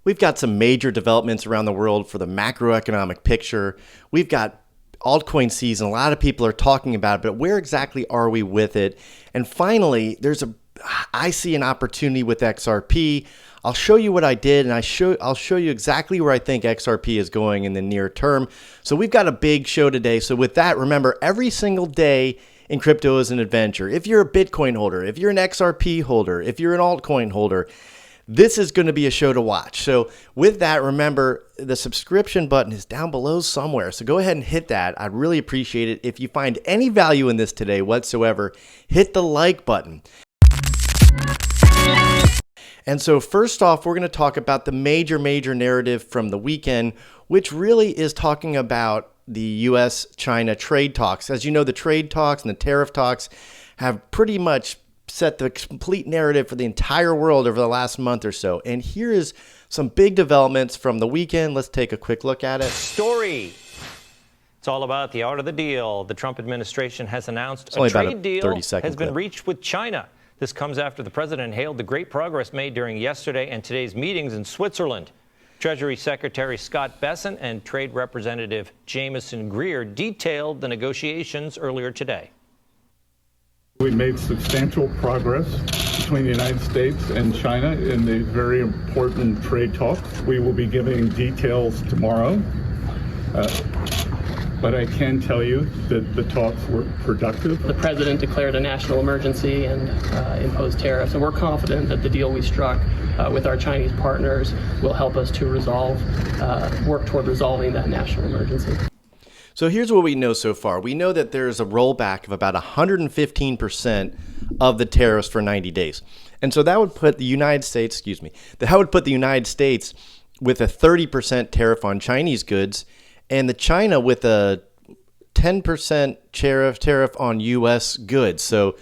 We've got some major developments around the world for the macroeconomic picture. We've got altcoin season. A lot of people are talking about it, but where exactly are we with it? And finally, I see an opportunity with XRP. I'll show you what I did, and I'll show you exactly where I think XRP is going in the near term. So we've got a big show today. So with that, remember, every single day in crypto is an adventure. If you're a Bitcoin holder, if you're an XRP holder, if you're an altcoin holder, this is going to be a show to watch. So with that, remember, the subscription button is down below somewhere. So go ahead and hit that. I'd really appreciate it. If you find any value in this today whatsoever, hit the like button. And so first off, we're going to talk about the major narrative from the weekend, which really is talking about the US-China trade talks. As you know, the trade talks and the tariff talks have pretty much set the complete narrative for the entire world over the last month or so. And here is some big developments from the weekend. Let's take a quick look at it. Story. It's all about the art of the deal. The Trump administration has announced a trade deal has been reached with China. This comes after the president hailed the great progress made during yesterday and today's meetings in Switzerland. Treasury Secretary Scott Bessent and Trade Representative Jamieson Greer detailed the negotiations earlier today. We made substantial progress between the United States and China in the very important trade talks. We will be giving details tomorrow, but I can tell you that the talks were productive. The president declared a national emergency and imposed tariffs, and we're confident that the deal we struck with our Chinese partners will help us to work toward resolving that national emergency. So here's what we know so far. We know that there's a rollback of about 115% of the tariffs for 90 days. And so that would put the United States, that would put the United States with a 30% tariff on Chinese goods and the China with a 10% tariff on US goods. So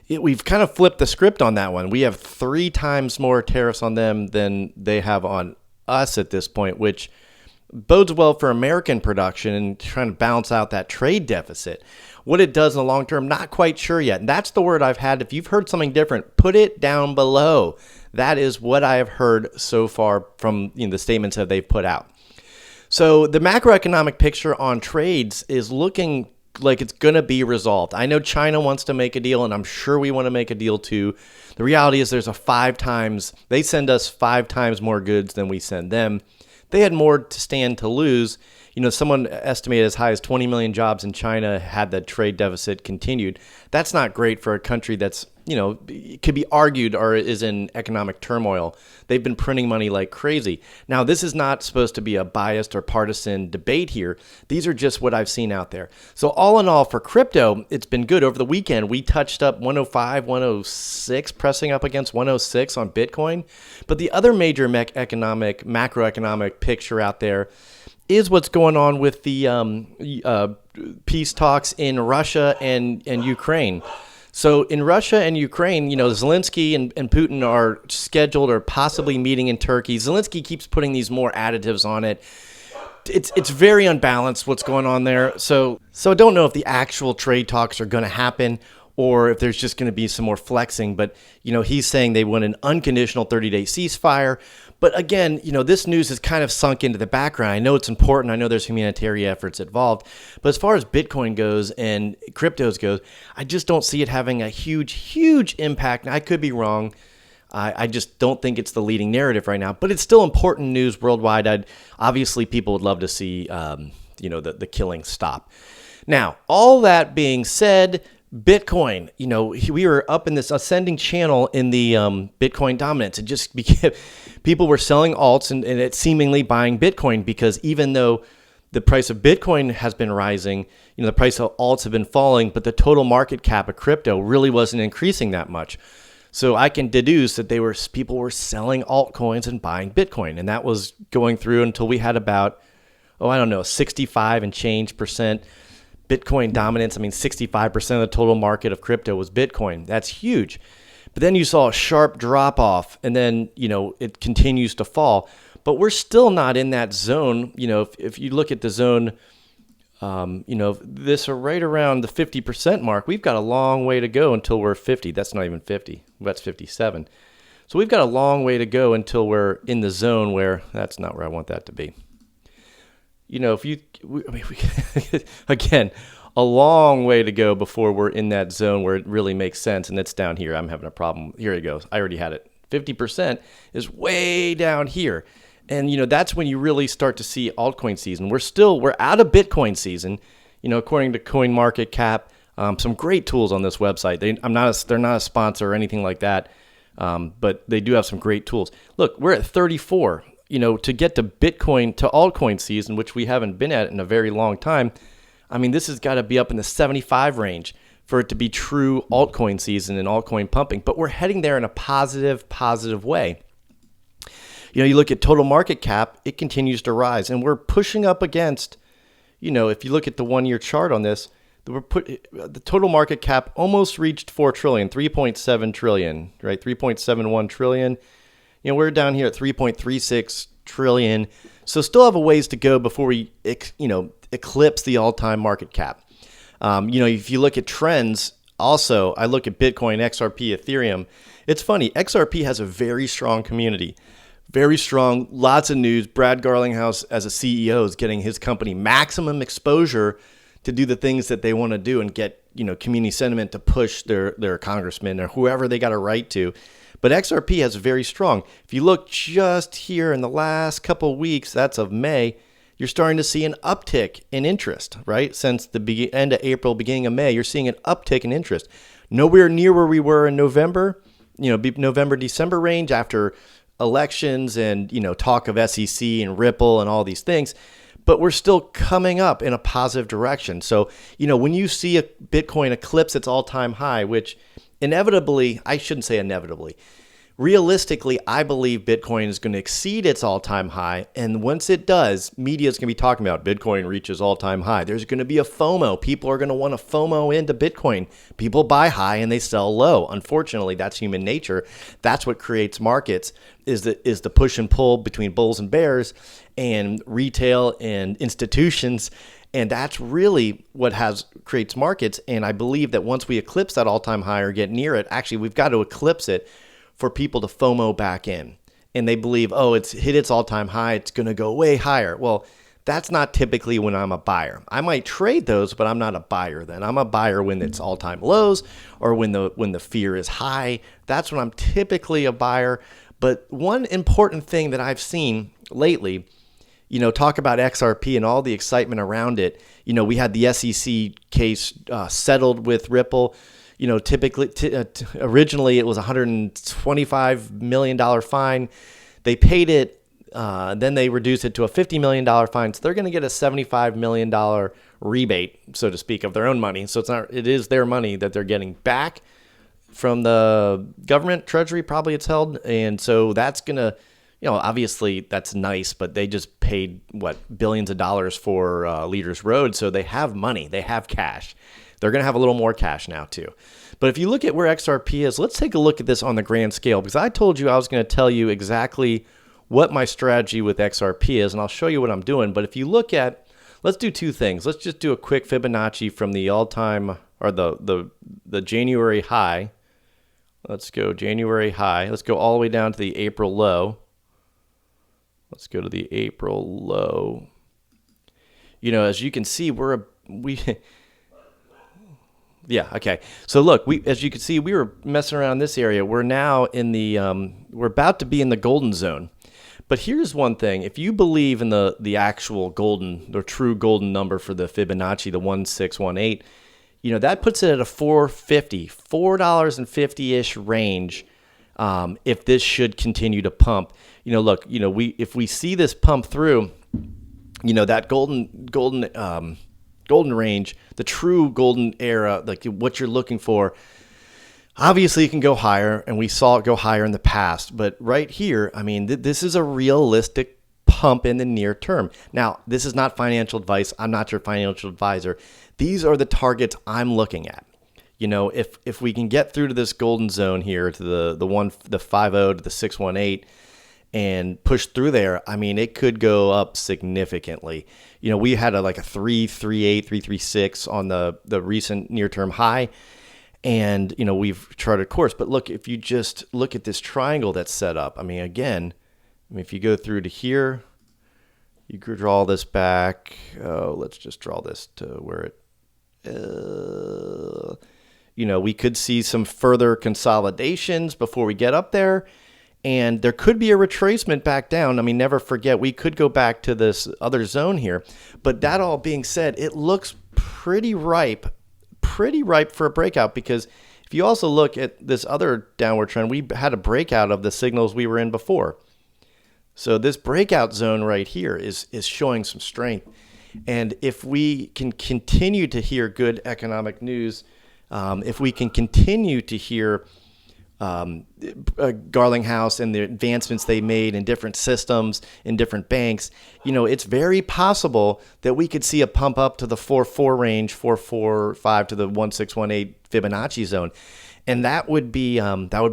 we've kind of flipped the script on that one. We have 3 times more tariffs on them than they have on us at this point, which bodes well for American production and trying to balance out that trade deficit. What it does in the long term, not quite sure yet. And that's the word I've had. If you've heard something different, put it down below. That is what I have heard so far from the statements that they've put out. So the macroeconomic picture on trades is looking like it's going to be resolved. I know China wants to make a deal, and I'm sure we want to make a deal too. The reality is they send us 5 times more goods than we send them. They had more to stand to lose. Someone estimated as high as 20 million jobs in China had the trade deficit continued. That's not great for a country that's, it could be argued or is in economic turmoil. They've been printing money like crazy. Now, this is not supposed to be a biased or partisan debate here. These are just what I've seen out there. So all in all, for crypto, it's been good. Over the weekend, we touched up 105, 106, pressing up against 106 on Bitcoin. But the other major macroeconomic picture out there is what's going on with the peace talks in Russia and Ukraine. So in Russia and Ukraine, Zelensky and Putin are scheduled or possibly meeting in Turkey. Zelensky keeps putting these more additives on it. It's very unbalanced what's going on there. So I don't know if the actual trade talks are going to happen or if there's just going to be some more flexing. But, he's saying they want an unconditional 30-day ceasefire. But again, this news has kind of sunk into the background. I know it's important. I know there's humanitarian efforts involved. But as far as Bitcoin goes and cryptos goes, I just don't see it having a huge impact. And I could be wrong. I just don't think it's the leading narrative right now. But it's still important news worldwide. Obviously, people would love to see, the killing stop. Now, all that being said, Bitcoin, we were up in this ascending channel in the Bitcoin dominance. It just became, people were selling alts and it seemingly buying Bitcoin because even though the price of Bitcoin has been rising, the price of alts have been falling, but the total market cap of crypto really wasn't increasing that much. So I can deduce that people were selling altcoins and buying Bitcoin, and that was going through until we had about, 65 and change percent Bitcoin dominance. 65% of the total market of crypto was Bitcoin. That's huge. But then you saw a sharp drop off and then, it continues to fall. But we're still not in that zone. If you look at the zone, this are right around the 50% mark. We've got a long way to go until we're 50. That's not even 50. That's 57. So we've got a long way to go until we're in the zone where that's not where I want that to be. Again, a long way to go before we're in that zone where it really makes sense. And it's down here. I'm having a problem. Here it goes. I already had it. 50% is way down here. And, that's when you really start to see altcoin season. We're out of Bitcoin season, according to CoinMarketCap. Some great tools on this website. They're not a sponsor or anything like that. But they do have some great tools. Look, we're at 34, to get to Bitcoin, to altcoin season, which we haven't been at in a very long time. I mean, this has got to be up in the 75 range for it to be true altcoin season and altcoin pumping. But we're heading there in a positive way. You look at total market cap, it continues to rise. And we're pushing up against, if you look at the 1-year chart on this, the total market cap almost reached 4 trillion, 3.7 trillion, right? 3.71 trillion. We're down here at 3.36 trillion. So still have a ways to go before we, eclipse the all-time market cap. If you look at trends, also, I look at Bitcoin, XRP, Ethereum. It's funny. XRP has a very strong community. Very strong, lots of news. Brad Garlinghouse, as a CEO, is getting his company maximum exposure to do the things that they want to do and get, community sentiment to push their congressman or whoever they got to write to. But XRP has very strong. If you look just here in the last couple of weeks, that's of May, you're starting to see an uptick in interest, right? Since the end of April, beginning of May, you're seeing an uptick in interest. Nowhere near where we were in November, November, December range after elections and, talk of SEC and Ripple and all these things. But we're still coming up in a positive direction. So, when you see a Bitcoin eclipse its all-time high, which inevitably, I shouldn't say inevitably, realistically, I believe Bitcoin is going to exceed its all-time high. And once it does, media is going to be talking about Bitcoin reaches all-time high. There's going to be a FOMO. People are going to want to FOMO into Bitcoin. People buy high and they sell low. Unfortunately, that's human nature. That's what creates markets, is the push and pull between bulls and bears and retail and institutions. And that's really what creates markets. And I believe that once we eclipse that all-time high or get near it, actually, we've got to eclipse it for people to FOMO back in. And they believe, it's hit its all-time high, it's going to go way higher. Well, that's not typically when I'm a buyer. I might trade those, but I'm not a buyer then. I'm a buyer when it's all-time lows or when the fear is high. That's when I'm typically a buyer. But one important thing that I've seen lately, talk about XRP and all the excitement around it. We had the SEC case settled with Ripple. Typically, originally it was $125 million fine. They paid it, then they reduced it to a $50 million fine. So they're going to get a $75 million rebate, so to speak, of their own money. So it is their money that they're getting back from the government, Treasury, probably it's held. And so that's going to, obviously that's nice, but they just paid, billions of dollars for Leaders Road. So they have money, they have cash. They're going to have a little more cash now too. But if you look at where XRP is, let's take a look at this on the grand scale, because I told you I was going to tell you exactly what my strategy with XRP is, and I'll show you what I'm doing. But if you look at, let's do two things. Let's just do a quick Fibonacci from the all-time, or the January high. Let's go January high. Let's go all the way down to the April low. Let's go to the April low. As you can see, yeah, okay. So look, as you can see, we were messing around in this area. We're now in we're about to be in the golden zone. But here's one thing. If you believe in the actual the true golden number for the Fibonacci, the 1618, that puts it at a $4.50-ish range. If this should continue to pump, look, if we see this pump through, that golden range, the true golden era, like what you're looking for, obviously it can go higher, and we saw it go higher in the past. But right here, this is a realistic pump in the near term. Now, this is not financial advice. I'm not your financial advisor. These are the targets I'm looking at. If we can get through to this golden zone here, to the 50 to the 618, and push through there, it could go up significantly. We had a 338, 336 on the recent near-term high. And, we've charted a course. But look, if you just look at this triangle that's set up, again, if you go through to here, you could draw this back. Oh, let's just draw this to where it, we could see some further consolidations before we get up there. And there could be a retracement back down. Never forget, we could go back to this other zone here. But that all being said, it looks pretty ripe for a breakout, because if you also look at this other downward trend, we had a breakout of the signals we were in before. So this breakout zone right here is showing some strength. And if we can continue to hear good economic news, if we can continue to hear Garlinghouse and the advancements they made in different systems, in different banks, it's very possible that we could see a pump up to the 4.4 range, 4.45 to the 1.618 Fibonacci zone. And that would be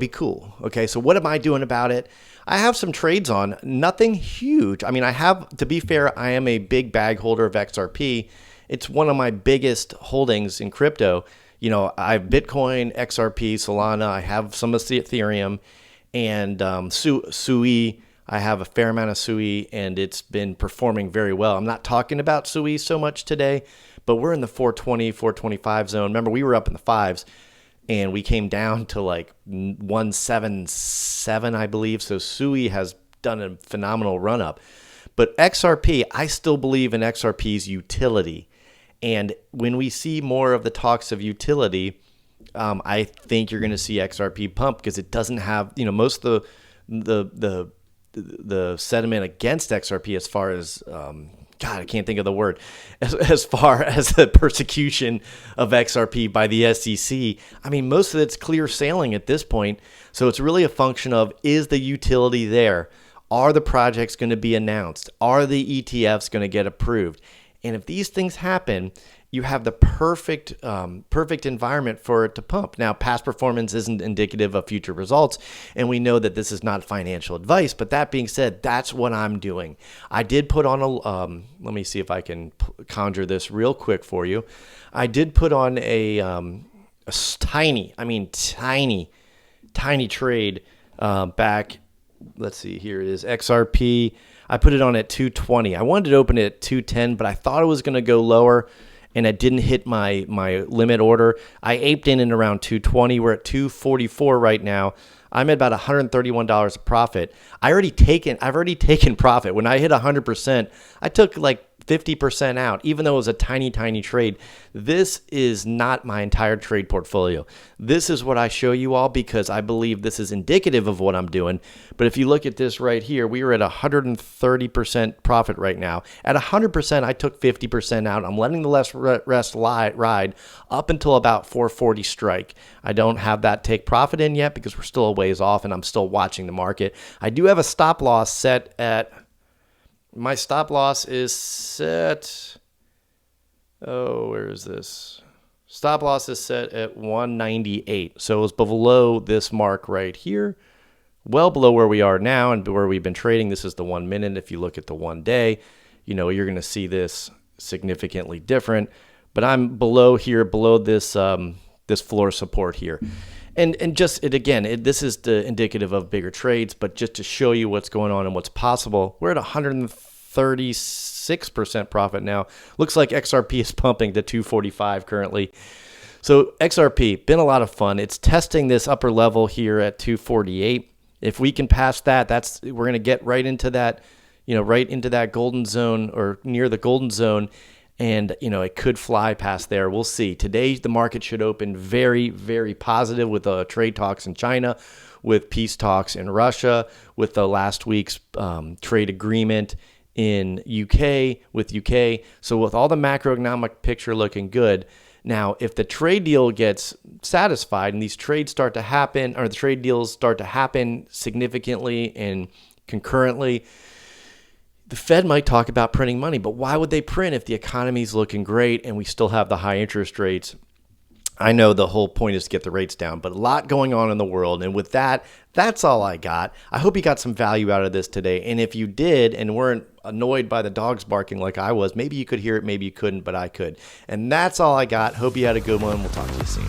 cool. Okay, so what am I doing about it? I have some trades on, nothing huge. To be fair, I am a big bag holder of XRP. It's one of my biggest holdings in crypto. I have Bitcoin, XRP, Solana. I have some of Ethereum, and SUI. I have a fair amount of SUI, and it's been performing very well. I'm not talking about SUI so much today, but we're in the 420, 425 zone. Remember, we were up in the fives, and we came down to like 177, I believe. So SUI has done a phenomenal run up. But XRP, I still believe in XRP's utility. And when we see more of the talks of utility, I think you're going to see XRP pump, because it doesn't have, most of the sentiment against XRP as far as, I can't think of the word, as far as the persecution of XRP by the SEC. Most of it's clear sailing at this point. So it's really a function of, is the utility there? Are the projects going to be announced? Are the ETFs going to get approved? And if these things happen, you have the perfect environment for it to pump. Now, past performance isn't indicative of future results, and we know that this is not financial advice. But that being said, that's what I'm doing. I did put on let me see if I can conjure this real quick for you. I did put on a tiny trade back. Let's see, here it is, XRP. I put it on at 220. I wanted to open it at 210, but I thought it was going to go lower, and it didn't hit my limit order. I aped in around 220. We're at 244 right now. I'm at about $131 of profit. I've already taken profit. When I hit 100%, I took like 50% out, even though it was a tiny trade. This is not my entire trade portfolio. This is what I show you all because I believe this is indicative of what I'm doing. But if you look at this right here, we were at 130% profit right now. At 100%, I took 50% out. I'm letting the rest ride up until about 440 strike. I don't have that take profit in yet because we're still a ways off and I'm still watching the market. I do have a stop loss set at... My stop loss is set, where is this? Stop loss is set at 198. So it was below this mark right here, well below where we are now and where we've been trading. This is the 1 minute. If you look at the 1 day, you're going to see this significantly different. But I'm below here, below this this floor support here. And just this is the indicative of bigger trades, but just to show you what's going on and what's possible, we're at 136% profit now. Looks like XRP is pumping to 245 currently. So XRP, been a lot of fun. It's testing this upper level here at 248. If we can pass that, we're going to get right into that, right into that golden zone or near the golden zone. And, it could fly past there. We'll see. Today, the market should open very, very positive with trade talks in China, with peace talks in Russia, with the last week's trade agreement in UK with UK. So with all the macroeconomic picture looking good, now if the trade deal gets satisfied and these trades start to happen, or the trade deals start to happen significantly and concurrently, the Fed might talk about printing money, but why would they print if the economy's looking great and we still have the high interest rates? I know the whole point is to get the rates down, but a lot going on in the world. And with that, that's all I got. I hope you got some value out of this today. And if you did and weren't annoyed by the dogs barking like I was, maybe you could hear it, maybe you couldn't, but I could. And that's all I got. Hope you had a good one. We'll talk to you soon.